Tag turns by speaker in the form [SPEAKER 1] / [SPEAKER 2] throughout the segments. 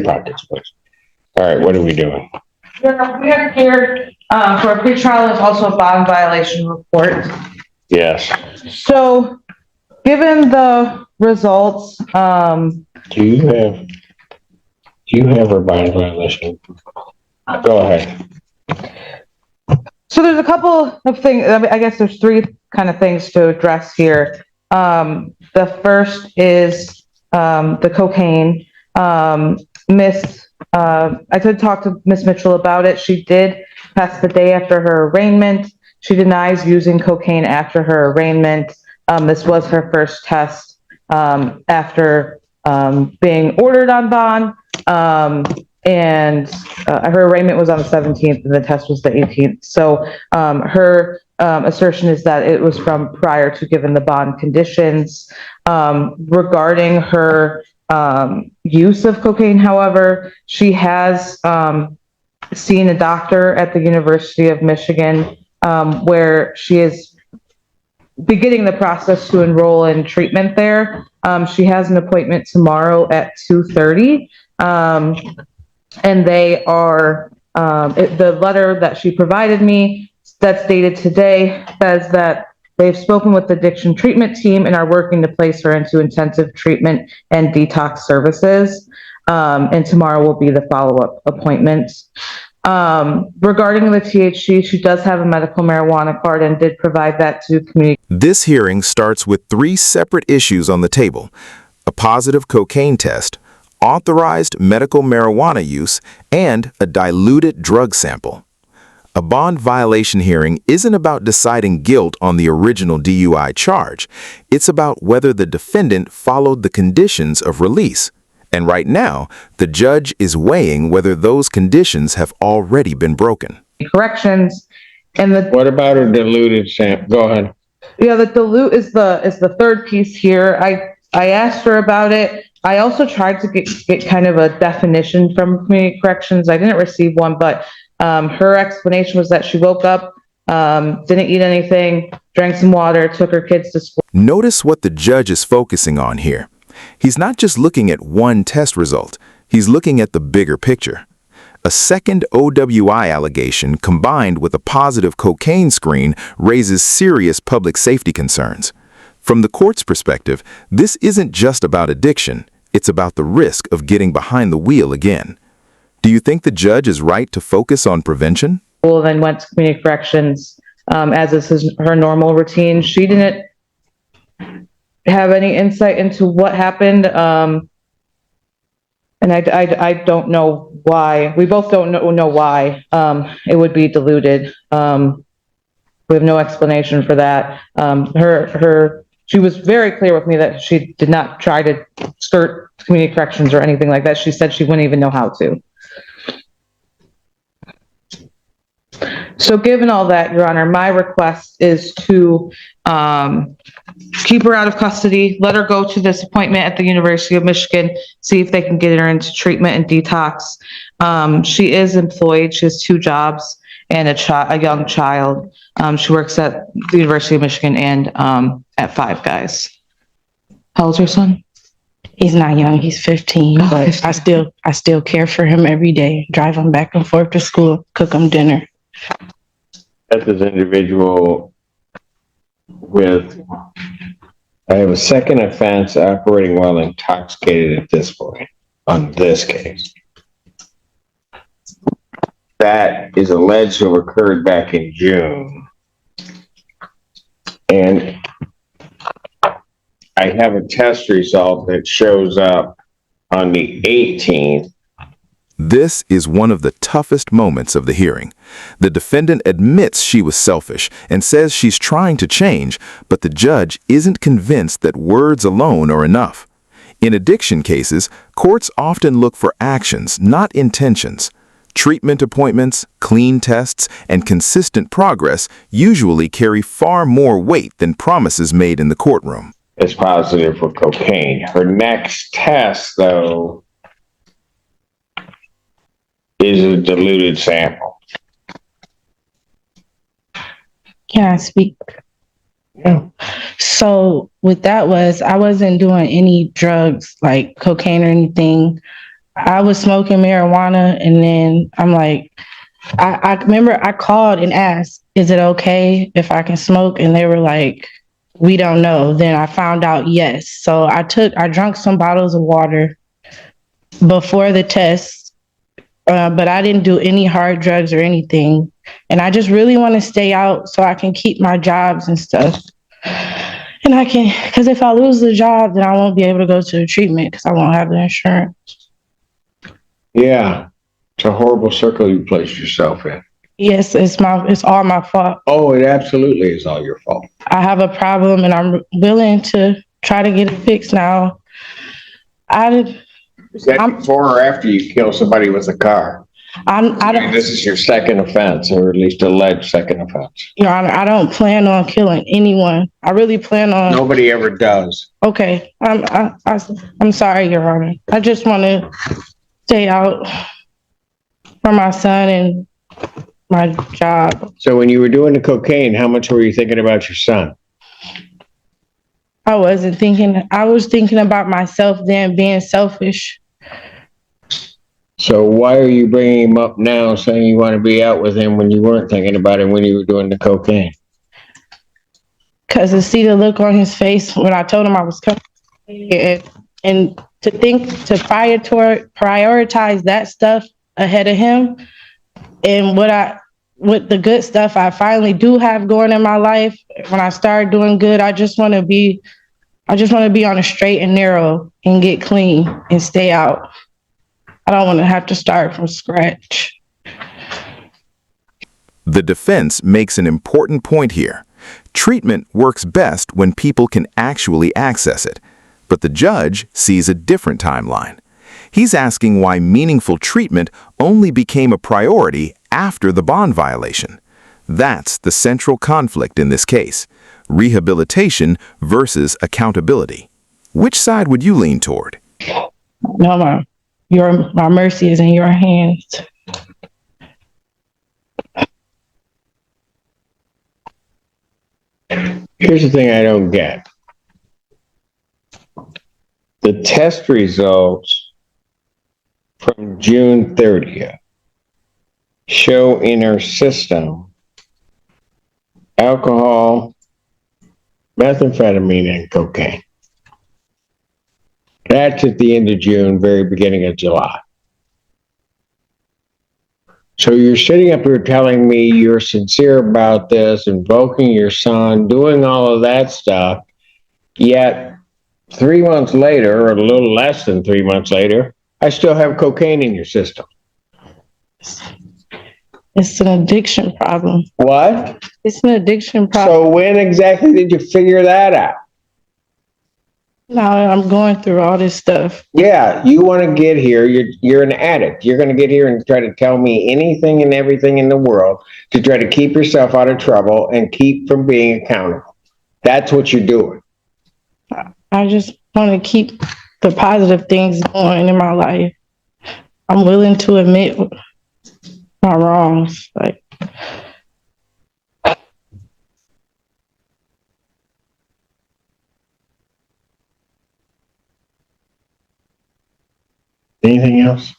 [SPEAKER 1] Pockets, please. All right, what are we doing?
[SPEAKER 2] We are here for a pretrial and also a bond violation report.
[SPEAKER 1] Yes.
[SPEAKER 2] So, given the results,
[SPEAKER 1] Do you have a bond violation? Go ahead.
[SPEAKER 2] so there's a couple of things. I guess there's three kind of things to address here. The first is the cocaine. I did talk to Miss Mitchell about it. She did test the day after her arraignment. She denies using cocaine after her arraignment. This was her first test after being ordered on bond. And her arraignment was on the 17th and the test was the 18th. So her assertion is that it was from prior to given the bond conditions. Regarding her use of cocaine, however, she has seen a doctor at the University of Michigan where she is beginning the process to enroll in treatment there. She has an appointment tomorrow at 2:30. And they are, the letter that she provided me that's dated today says that they've spoken with the addiction treatment team and are working to place her into intensive treatment and detox services. And tomorrow will be the follow-up appointment. Regarding the THC, she does have a medical marijuana card and did provide that to community.
[SPEAKER 3] This hearing starts with three separate issues on the table: a positive cocaine test, authorized medical marijuana use, and a diluted drug sample. A bond violation hearing isn't about deciding guilt on the original DUI charge. It's about whether the defendant followed the conditions of release. And right now, the judge is weighing whether those conditions have already been broken.
[SPEAKER 2] Corrections. And
[SPEAKER 1] what about a diluted sample? Go ahead.
[SPEAKER 2] Yeah, the dilute is the third piece here. I asked her about it. I also tried to get kind of a definition from community corrections. I didn't receive one, but her explanation was that she woke up, didn't eat anything, drank some water, took her kids to school.
[SPEAKER 3] Notice what the judge is focusing on here. He's not just looking at one test result. He's looking at the bigger picture. A second OWI allegation combined with a positive cocaine screen raises serious public safety concerns. From the court's perspective, this isn't just about addiction. It's about the risk of getting behind the wheel again. Do you think the judge is right to focus on prevention?
[SPEAKER 2] Well, then went to community corrections, as is her normal routine. She didn't have any insight into what happened, and I don't know why. We both don't know why it would be diluted. We have no explanation for that. She was very clear with me that she did not try to skirt community corrections or anything like that. She said she wouldn't even know how to. So given all that, Your Honor, my request is to keep her out of custody, let her go to this appointment at the University of Michigan, see if they can get her into treatment and detox. She is employed. She has two jobs and a young child. She works at the University of Michigan and at Five Guys. How old's her son?
[SPEAKER 4] He's not young. He's 15, but 15. I still care for him every day. Drive him back and forth to school, cook him dinner.
[SPEAKER 1] That's this individual with, I have a second offense operating while intoxicated at this point on this case. That is alleged to have occurred back in June. And I have a test result that shows up on the 18th.
[SPEAKER 3] This is one of the toughest moments of the hearing. The defendant admits she was selfish and says she's trying to change, but the judge isn't convinced that words alone are enough. In addiction cases, courts often look for actions, not intentions. Treatment appointments, clean tests, and consistent progress usually carry far more weight than promises made in the courtroom.
[SPEAKER 1] It's positive for cocaine. Her next test, though, is a diluted sample.
[SPEAKER 4] Can I speak?
[SPEAKER 1] Yeah.
[SPEAKER 4] So what that was, I wasn't doing any drugs like cocaine or anything. I was smoking marijuana, and then I'm like, I remember I called and asked, is it okay if I can smoke? And they were like, we don't know. Then I found out yes. So I drank some bottles of water before the test, but I didn't do any hard drugs or anything. And I just really want to stay out so I can keep my jobs and stuff. And I can, because if I lose the job, then I won't be able to go to the treatment because I won't have the insurance.
[SPEAKER 1] Yeah. It's a horrible circle you placed yourself in.
[SPEAKER 4] Yes, it's all my fault.
[SPEAKER 1] Oh, it absolutely is all your fault.
[SPEAKER 4] I have a problem and I'm willing to try to get it fixed now.
[SPEAKER 1] Is that before or after you kill somebody with a car? This is your second offense, or at least alleged second offense.
[SPEAKER 4] Your Honor, I don't plan on killing anyone. I really plan on.
[SPEAKER 1] Nobody ever does.
[SPEAKER 4] Okay, I'm sorry, Your Honor. I just want to stay out for my son and my job.
[SPEAKER 1] So when you were doing the cocaine, how much were you thinking about your son?
[SPEAKER 4] I wasn't thinking. I was thinking about myself then, being selfish.
[SPEAKER 1] So why are you bringing him up now, saying you want to be out with him when you weren't thinking about him when you were doing the cocaine?
[SPEAKER 4] Because to see the look on his face when I told him I was coming, and to prioritize that stuff ahead of him, and with the good stuff I finally do have going in my life, when I start doing good, I just want to be on a straight and narrow and get clean and stay out. I don't want to have to start from scratch.
[SPEAKER 3] The defense makes an important point here. Treatment works best when people can actually access it, but the judge sees a different timeline. He's asking why meaningful treatment only became a priority after the bond violation. That's the central conflict in this case: rehabilitation versus accountability. Which side would you lean toward?
[SPEAKER 4] No, my mercy is in your hands.
[SPEAKER 1] Here's the thing I don't get. The test results from June 30th show in her system alcohol, methamphetamine, and cocaine. That's at the end of June, very beginning of July. So you're sitting up here telling me you're sincere about this, invoking your son, doing all of that stuff, yet 3 months later, or a little less than 3 months later, I still have cocaine in your system.
[SPEAKER 4] It's an addiction problem.
[SPEAKER 1] What?
[SPEAKER 4] It's an addiction problem.
[SPEAKER 1] So when exactly did you figure that out?
[SPEAKER 4] Now I'm going through all this stuff.
[SPEAKER 1] Yeah, you want to get here. You're an addict. You're going to get here and try to tell me anything and everything in the world to try to keep yourself out of trouble and keep from being accountable. That's what you're doing.
[SPEAKER 4] I just want to keep the positive things going in my life. I'm willing to admit my wrongs.
[SPEAKER 1] Anything else?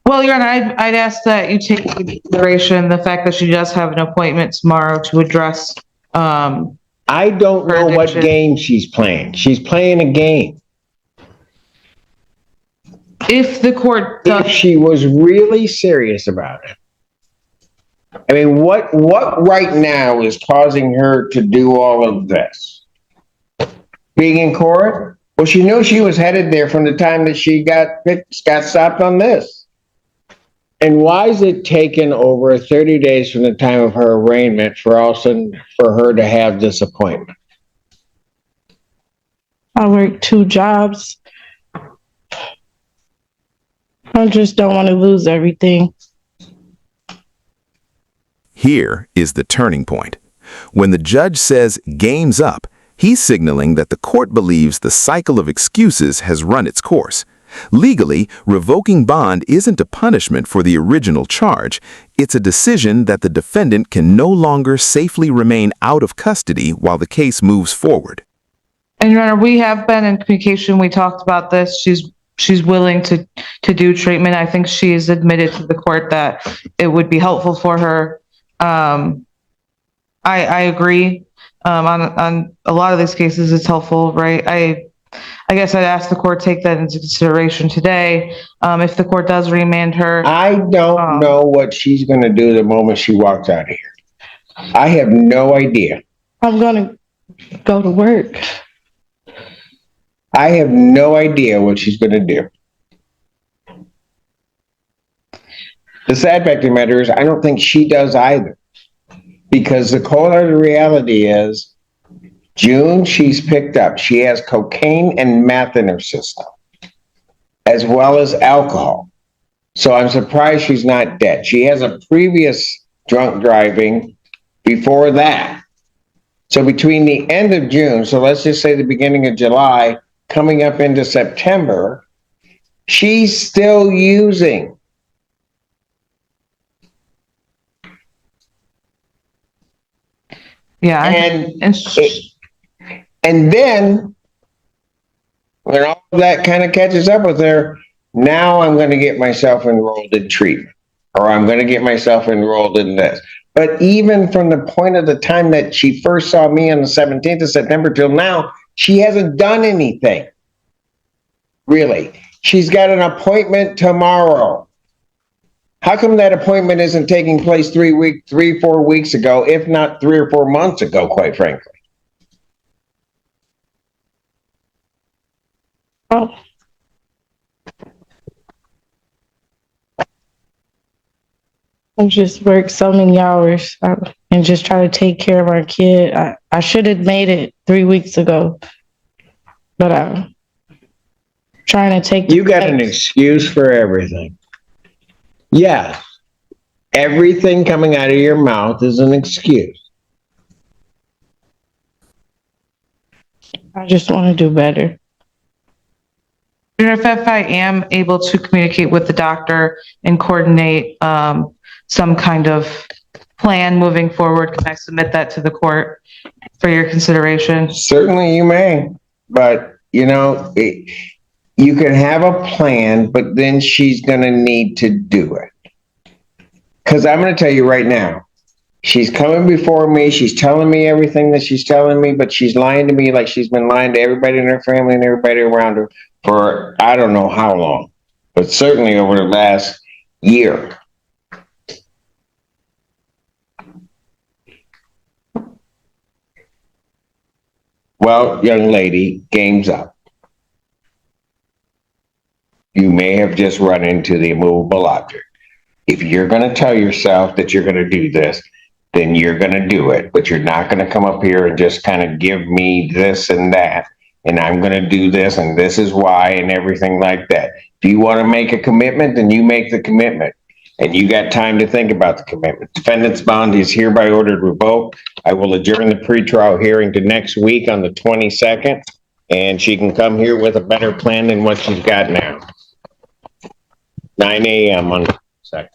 [SPEAKER 2] Well, Your Honor, I'd ask that you take into consideration the fact that she does have an appointment tomorrow to address,
[SPEAKER 1] I don't know what
[SPEAKER 2] addiction.
[SPEAKER 1] game she's playing. She's playing a game.
[SPEAKER 2] if the court
[SPEAKER 1] If
[SPEAKER 2] does,
[SPEAKER 1] she was really serious about it. I mean, what right now is causing her to do all of this? Being in court? Well, she knew she was headed there from the time that she got stopped on this. And why is it taken over 30 days from the time of her arraignment for her to have this appointment?
[SPEAKER 4] I work 2 jobs. I just don't want to lose everything.
[SPEAKER 3] Here is the turning point. When the judge says game's up, he's signaling that the court believes the cycle of excuses has run its course. Legally, revoking bond isn't a punishment for the original charge. It's a decision that the defendant can no longer safely remain out of custody while the case moves forward.
[SPEAKER 2] and Your Honor, we have been in communication. We talked about this. She's she's willing to do treatment. I think she's admitted to the court that it would be helpful for her. I agree. On a lot of these cases, it's helpful, right? I guess I'd ask the court to take that into consideration today. If the court does remand her,
[SPEAKER 1] I don't know what she's gonna do the moment she walks out of here. I have no idea.
[SPEAKER 4] I'm gonna go to work.
[SPEAKER 1] I have no idea what she's gonna do. The sad fact of the matter is, I don't think she does either. Because the cold hard reality is, June, she's picked up. She has cocaine and meth in her system, as well as alcohol. So I'm surprised she's not dead. She has a previous drunk driving before that. So between the end of June, so let's just say the beginning of July, coming up into September, she's still using.
[SPEAKER 2] yeah,
[SPEAKER 1] And then when all of that kind of catches up with her, now I'm going to get myself enrolled in treatment, or I'm going to get myself enrolled in this. But even from the point of the time that she first saw me on the 17th of September till now, she hasn't done anything. Really. She's got an appointment tomorrow. How come that appointment isn't taking place 4 weeks ago, if not 3 or 4 months ago, quite frankly?
[SPEAKER 4] Oh. I just worked so many hours and just try to take care of our kid. I should have made it 3 weeks ago, but I'm trying to take.
[SPEAKER 1] You got an excuse for everything. Yeah, everything coming out of your mouth is an excuse.
[SPEAKER 4] I just want to do better.
[SPEAKER 2] if I am able to communicate with the doctor and coordinate some kind of plan moving forward, can I submit that to the court for your consideration?
[SPEAKER 1] Certainly you may, but you know, you can have a plan, but then she's going to need to do it. Because I'm going to tell you right now, she's coming before me. She's telling me everything that she's telling me, but she's lying to me like she's been lying to everybody in her family and everybody around her for I don't know how long, but certainly over the last year. Well, young lady, game's up. You may have just run into the immovable object. If you're going to tell yourself that you're going to do this, then you're going to do it. But you're not going to come up here and just kind of give me this and that, and I'm going to do this, and this is why, and everything like that. If you want to make a commitment, then you make the commitment. And you got time to think about the commitment. Defendant's bond is hereby ordered revoked. I will adjourn the pretrial hearing to next week on the 22nd, and she can come here with a better plan than what she's got now. 9 a.m. on the 2nd.